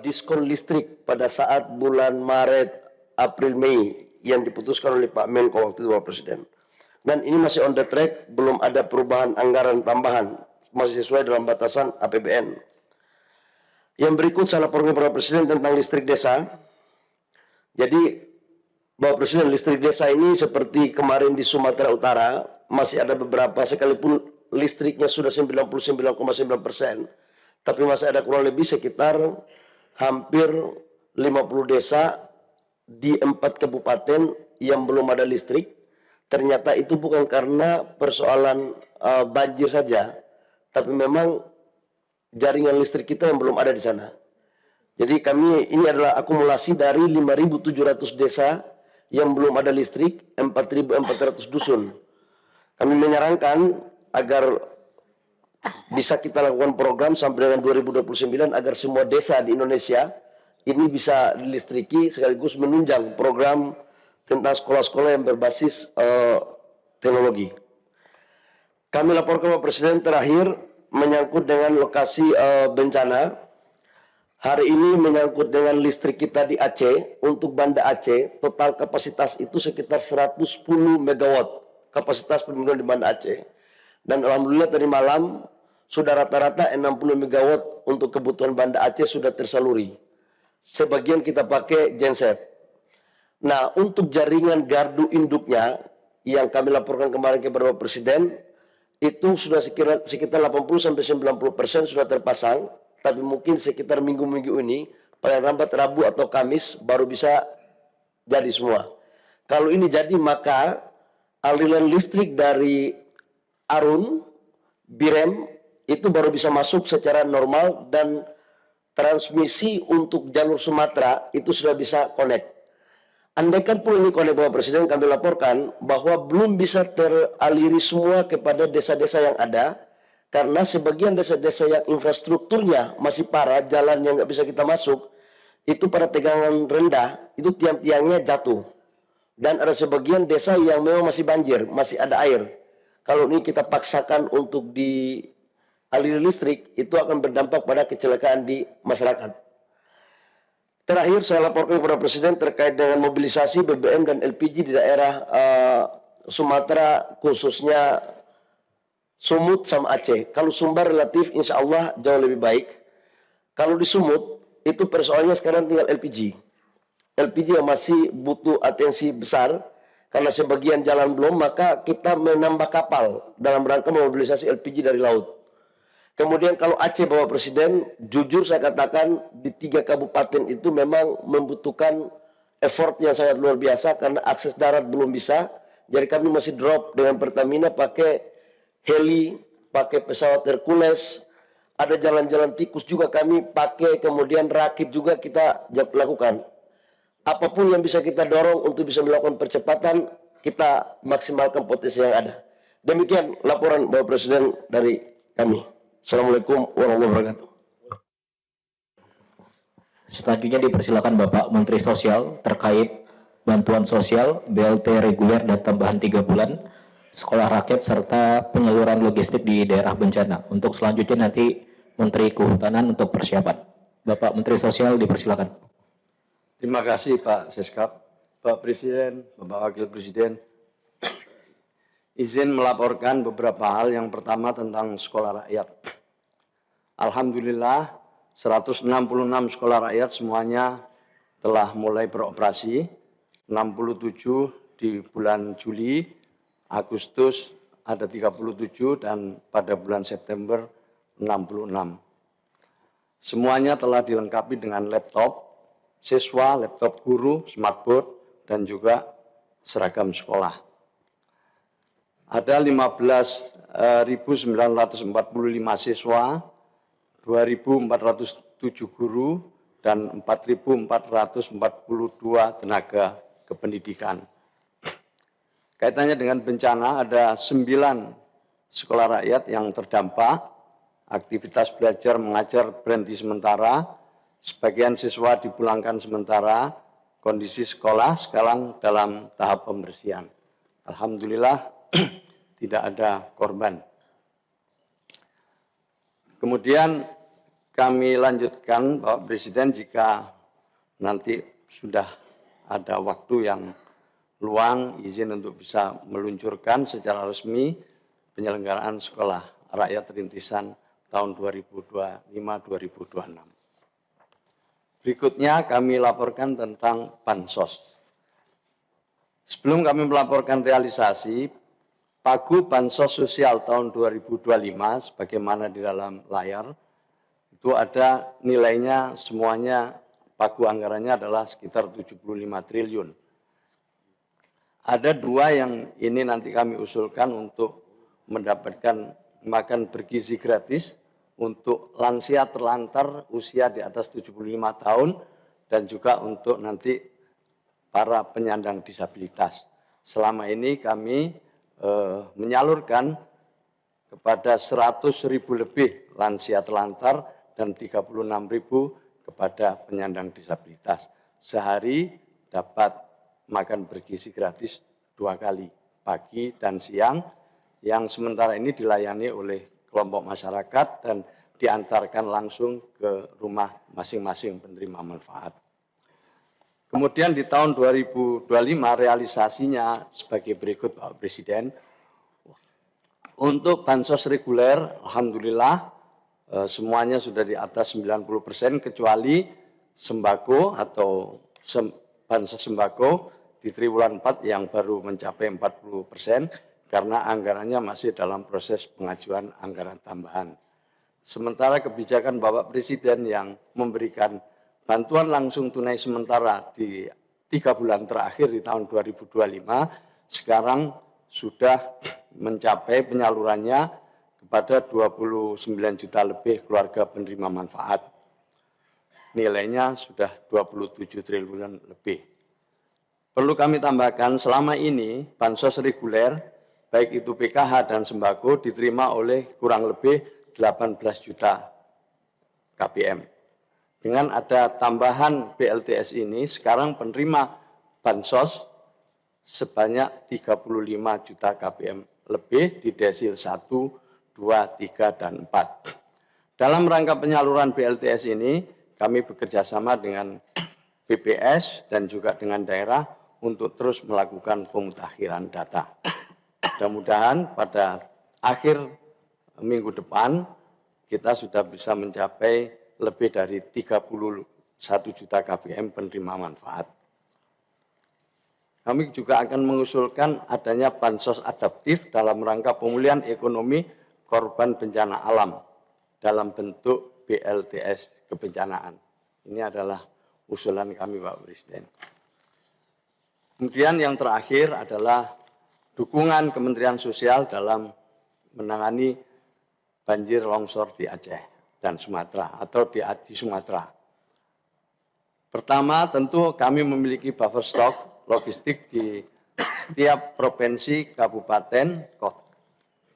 diskon listrik pada saat bulan Maret, April, Mei yang diputuskan oleh Pak Menko waktu itu Pak Presiden. Dan ini masih on the track, belum ada perubahan anggaran tambahan, masih sesuai dalam batasan APBN. Yang berikut salah program Bapak Presiden tentang listrik desa. Jadi Bapak Presiden, listrik desa ini seperti kemarin di Sumatera Utara, masih ada beberapa, sekalipun listriknya sudah 99,9%, tapi masih ada kurang lebih sekitar hampir 50 desa di 4 kabupaten yang belum ada listrik. Ternyata itu bukan karena persoalan banjir saja, tapi memang jaringan listrik kita yang belum ada di sana. Jadi ini adalah akumulasi dari 5.700 desa yang belum ada listrik, 4.400 dusun. Kami menyarankan agar bisa kita lakukan program sampai dengan 2029 agar semua desa di Indonesia ini bisa dilistriki, sekaligus menunjang program tentang sekolah-sekolah yang berbasis teknologi. Kami laporkan Pak Presiden terakhir menyangkut dengan lokasi bencana. Hari ini menyangkut dengan listrik kita di Aceh. Untuk Banda Aceh, total kapasitas itu sekitar 110 megawatt kapasitas penyumbang di Banda Aceh. Dan alhamdulillah tadi malam sudah rata-rata 60 megawatt untuk kebutuhan Banda Aceh sudah tersaluri. Sebagian kita pakai genset. Nah, untuk jaringan gardu induknya yang kami laporkan kemarin kepada Bapak Presiden, itu sudah sekitar 80-90% sudah terpasang, tapi mungkin sekitar minggu-minggu ini, paling lambat Rabu atau Kamis, baru bisa jadi semua. Kalau ini jadi, maka aliran listrik dari Arun, Birem, itu baru bisa masuk secara normal, dan transmisi untuk jalur Sumatera itu sudah bisa connect. Andaikan pun ini oleh Bapak Presiden, kami laporkan bahwa belum bisa teraliri semua kepada desa-desa yang ada, karena sebagian desa-desa yang infrastrukturnya masih parah, jalan yang nggak bisa kita masuk, itu pada tegangan rendah, itu tiang-tiangnya jatuh. Dan ada sebagian desa yang memang masih banjir, masih ada air. Kalau ini kita paksakan untuk dialiri listrik, itu akan berdampak pada kecelakaan di masyarakat. Terakhir saya laporkan kepada Presiden terkait dengan mobilisasi BBM dan LPG di daerah Sumatera, khususnya Sumut sama Aceh. Kalau Sumbar relatif insya Allah jauh lebih baik. Kalau di Sumut itu persoalannya sekarang tinggal LPG. LPG yang masih butuh atensi besar karena sebagian jalan belum, maka kita menambah kapal dalam rangka memobilisasi LPG dari laut. Kemudian kalau Aceh Bapak Presiden, jujur saya katakan di 3 kabupaten itu memang membutuhkan effort yang sangat luar biasa karena akses darat belum bisa. Jadi kami masih drop dengan Pertamina pakai heli, pakai pesawat Hercules, ada jalan-jalan tikus juga kami pakai, kemudian rakit juga kita lakukan. Apapun yang bisa kita dorong untuk bisa melakukan percepatan, kita maksimalkan potensi yang ada. Demikian laporan Bapak Presiden dari kami. Assalamualaikum warahmatullahi wabarakatuh. Selanjutnya dipersilakan Bapak Menteri Sosial terkait bantuan sosial, BLT reguler dan tambahan 3 bulan, sekolah rakyat, serta penyaluran logistik di daerah bencana. Untuk selanjutnya nanti Menteri Kehutanan untuk persiapan. Bapak Menteri Sosial dipersilakan. Terima kasih Pak Seskap, Pak Presiden, Bapak Wakil Presiden. Izin melaporkan beberapa hal. Yang pertama tentang sekolah rakyat. Alhamdulillah 166 sekolah rakyat semuanya telah mulai beroperasi. 67 di bulan Juli, Agustus ada 37, dan pada bulan September 66. Semuanya telah dilengkapi dengan laptop siswa, laptop guru, smartboard, dan juga seragam sekolah. Ada 15.945 siswa, 2.407 guru, dan 4.442 tenaga kependidikan. Kaitannya dengan bencana, ada 9 sekolah rakyat yang terdampak, aktivitas belajar mengajar berhenti sementara, sebagian siswa dipulangkan sementara, kondisi sekolah sekarang dalam tahap pembersihan. Alhamdulillah tidak ada korban. Kemudian kami lanjutkan Bapak Presiden jika nanti sudah ada waktu yang luang izin untuk bisa meluncurkan secara resmi penyelenggaraan sekolah rakyat rintisan tahun 2025-2026. Berikutnya kami laporkan tentang Bansos. Sebelum kami melaporkan realisasi, Pagu Bansos Sosial tahun 2025, sebagaimana di dalam layar, itu ada nilainya semuanya, pagu anggarannya adalah sekitar 75 triliun. Ada dua yang ini nanti kami usulkan untuk mendapatkan makan bergizi gratis untuk lansia terlantar usia di atas 75 tahun dan juga untuk nanti para penyandang disabilitas. Selama ini kami menyalurkan kepada 100.000 lebih lansia terlantar dan 36.000 kepada penyandang disabilitas. Sehari dapat makan bergizi gratis 2 kali, pagi dan siang, yang sementara ini dilayani oleh kelompok masyarakat dan diantarkan langsung ke rumah masing-masing penerima manfaat. Kemudian di tahun 2025 realisasinya sebagai berikut Pak Presiden. Untuk bansos reguler, alhamdulillah semuanya sudah di atas 90% kecuali sembako atau bansos sembako di triwulan 4 yang baru mencapai 40% karena anggarannya masih dalam proses pengajuan anggaran tambahan. Sementara kebijakan Bapak Presiden yang memberikan bantuan langsung tunai sementara di 3 bulan terakhir di tahun 2025, sekarang sudah mencapai penyalurannya kepada 29 juta lebih keluarga penerima manfaat. Nilainya sudah 27 triliun lebih. Perlu kami tambahkan, selama ini bansos reguler, baik itu PKH dan sembako, diterima oleh kurang lebih 18 juta KPM. Dengan ada tambahan BLTS ini, sekarang penerima bansos sebanyak 35 juta KPM lebih di desil 1, 2, 3, dan 4. Dalam rangka penyaluran BLTS ini, kami bekerjasama dengan BPS dan juga dengan daerah untuk terus melakukan pemutakhiran data. Mudah-mudahan pada akhir minggu depan, kita sudah bisa mencapai lebih dari 31 juta KPM penerima manfaat. Kami juga akan mengusulkan adanya bansos adaptif dalam rangka pemulihan ekonomi korban bencana alam dalam bentuk BLTS kebencanaan. Ini adalah usulan kami Pak Presiden. Kemudian yang terakhir adalah dukungan Kementerian Sosial dalam menangani banjir longsor di Aceh dan Sumatera atau di Sumatera. Pertama, tentu kami memiliki buffer stock logistik di setiap provinsi, kabupaten,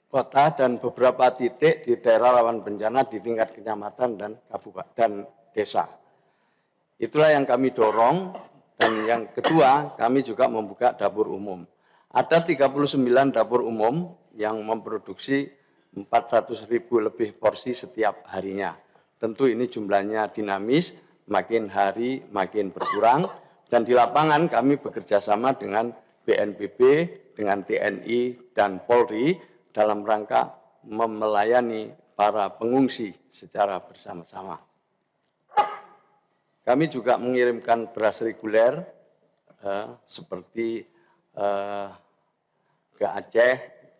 kota, dan beberapa titik di daerah rawan bencana di tingkat kecamatan dan kabupaten dan desa. Itulah yang kami dorong. Dan yang kedua, kami juga membuka dapur umum. Ada 39 dapur umum yang memproduksi 400.000 lebih porsi setiap harinya. Tentu ini jumlahnya dinamis, makin hari makin berkurang. Dan di lapangan kami bekerja sama dengan BNPB, dengan TNI, dan Polri dalam rangka melayani para pengungsi secara bersama-sama. Kami juga mengirimkan beras reguler seperti ke Aceh,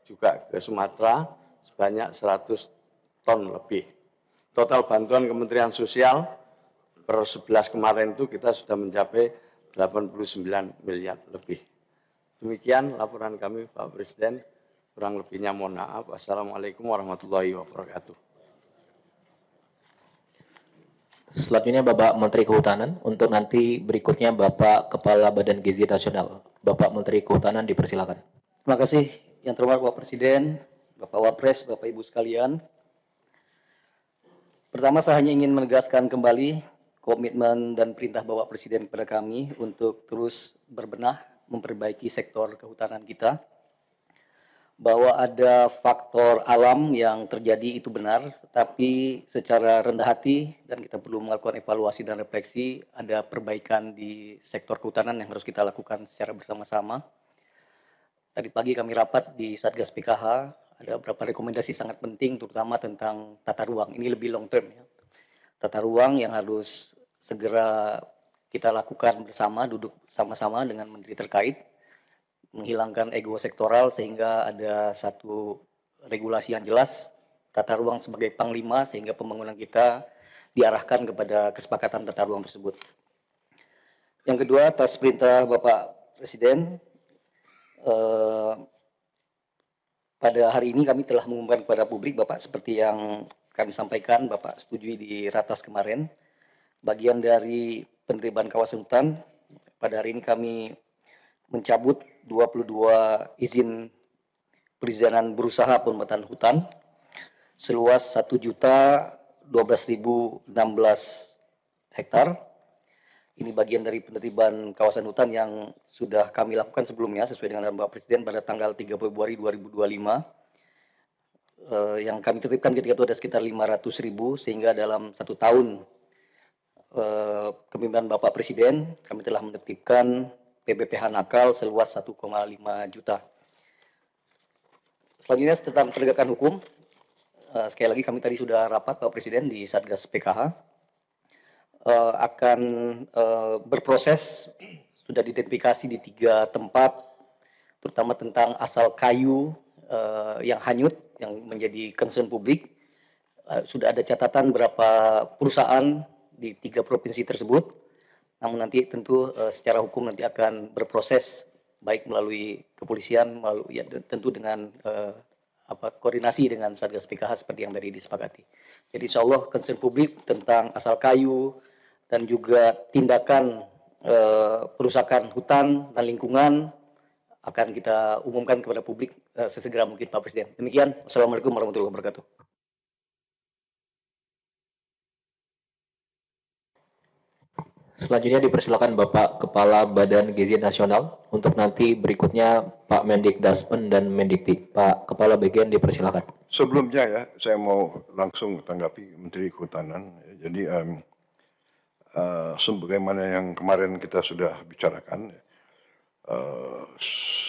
juga ke Sumatera, sebanyak 100 ton lebih. Total bantuan Kementerian Sosial per 11 kemarin itu kita sudah mencapai 89 miliar lebih. Demikian laporan kami Pak Presiden, kurang lebihnya mohon maaf. Wassalamualaikum warahmatullahi wabarakatuh. Selanjutnya Bapak Menteri Kehutanan, untuk nanti berikutnya Bapak Kepala Badan Gizi Nasional. Bapak Menteri Kehutanan dipersilakan. Terima kasih yang terhormat Bapak Presiden, Bapak Wapres, Bapak Ibu sekalian. Pertama saya hanya ingin menegaskan kembali komitmen dan perintah Bapak Presiden kepada kami untuk terus berbenah memperbaiki sektor kehutanan kita. bahwa ada faktor alam yang terjadi itu benar, tapi secara rendah hati dan kita perlu melakukan evaluasi dan refleksi, ada perbaikan di sektor kehutanan yang harus kita lakukan secara bersama-sama. Tadi pagi kami rapat di Satgas PKH, ada beberapa rekomendasi sangat penting, terutama tentang tata ruang. Ini lebih long term ya. Tata ruang yang harus segera kita lakukan bersama, duduk sama-sama dengan menteri terkait, menghilangkan ego sektoral sehingga ada satu regulasi yang jelas, tata ruang sebagai panglima sehingga pembangunan kita diarahkan kepada kesepakatan tata ruang tersebut. Yang kedua, atas perintah Bapak Presiden, pada hari ini kami telah mengumumkan kepada publik, Bapak, seperti yang kami sampaikan, Bapak setujui di Ratas kemarin, bagian dari penerimaan kawasan hutan, pada hari ini kami mencabut 22 izin perizinan berusaha pembuatan hutan seluas 1.012.016 hektar. Ini bagian dari penertiban kawasan hutan yang sudah kami lakukan sebelumnya sesuai dengan arahan Bapak Presiden pada tanggal 3 Februari 2025. Yang kami tertibkan ketika itu ada sekitar 500.000, sehingga dalam 1 tahun kepemimpinan Bapak Presiden kami telah menertibkan PBPH nakal seluas 1,5 juta. Selanjutnya tentang penegakan hukum, sekali lagi kami tadi sudah rapat Pak Presiden di Satgas PKH, akan berproses, sudah diidentifikasi di 3 tempat, terutama tentang asal kayu yang hanyut, yang menjadi concern publik. Sudah ada catatan berapa perusahaan di 3 provinsi tersebut. Namun nanti tentu secara hukum nanti akan berproses baik melalui kepolisian, melalui ya, tentu dengan koordinasi dengan Satgas PKH seperti yang tadi disepakati. Jadi insya Allah concern publik tentang asal kayu dan juga tindakan perusakan hutan dan lingkungan akan kita umumkan kepada publik sesegera mungkin Pak Presiden. Demikian, wassalamualaikum warahmatullahi wabarakatuh. Selanjutnya dipersilakan Bapak Kepala Badan Gizi Nasional untuk nanti berikutnya Pak Mendikdaspen dan Mendikti. Pak Kepala Bagian dipersilakan. Sebelumnya ya, saya mau langsung tanggapi Menteri Kehutanan. Jadi sebagaimana yang kemarin kita sudah bicarakan,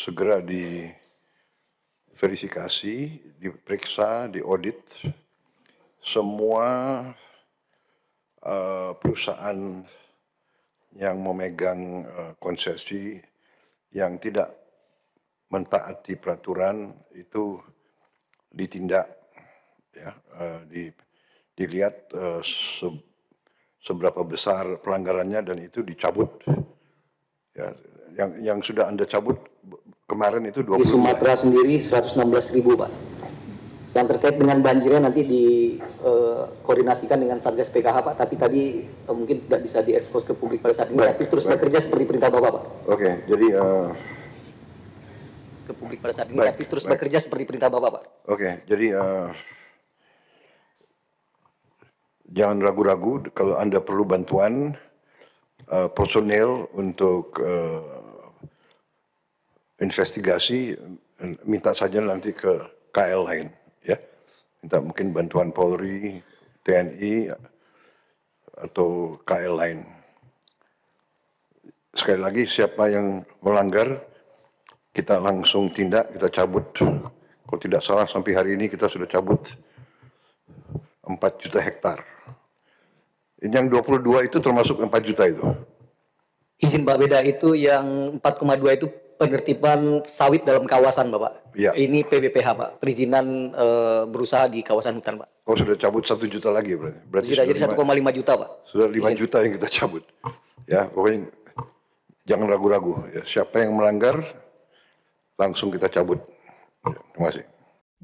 segera diverifikasi, diperiksa, diaudit semua perusahaan yang memegang konsesi yang tidak mentaati peraturan itu ditindak, ya, dilihat seberapa besar pelanggarannya dan itu dicabut. Ya, yang sudah Anda cabut kemarin itu 20. Di Sumatera sendiri 116.000, Pak. Yang terkait dengan banjirnya nanti dikoordinasikan dengan Satgas PKH, Pak. Tapi tadi mungkin tidak bisa diekspos ke publik pada saat ini. Tapi terus bekerja seperti perintah Bapak, Pak. Oke, jadi ke publik pada saat ini, tapi terus bekerja seperti perintah Bapak, Pak. Oke, jadi jangan ragu-ragu kalau Anda perlu bantuan personel untuk investigasi, minta saja nanti ke KL lain, ya. Minta mungkin bantuan Polri, TNI, atau KL lain. Sekali lagi, siapa yang melanggar, kita langsung tindak, kita cabut. Kalau tidak salah, sampai hari ini kita sudah cabut 4 juta hektar. Yang 22 itu termasuk 4 juta itu. Izin Pak beda itu yang 4,2 itu penertiban sawit dalam kawasan, Bapak. Ya. Ini PBPH, Pak. Perizinan berusaha di kawasan hutan, Pak. Oh, sudah cabut 1 juta lagi berarti. Jadi 1,5 juta, Pak. Sudah 5 juta yang kita cabut. Ya, pokoknya jangan ragu-ragu. Ya, siapa yang melanggar, langsung kita cabut. Ya, terima kasih.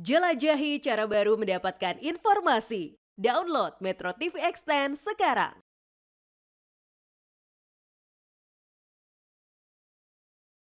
Jelajahi cara baru mendapatkan informasi. Download Metro TV Extend sekarang.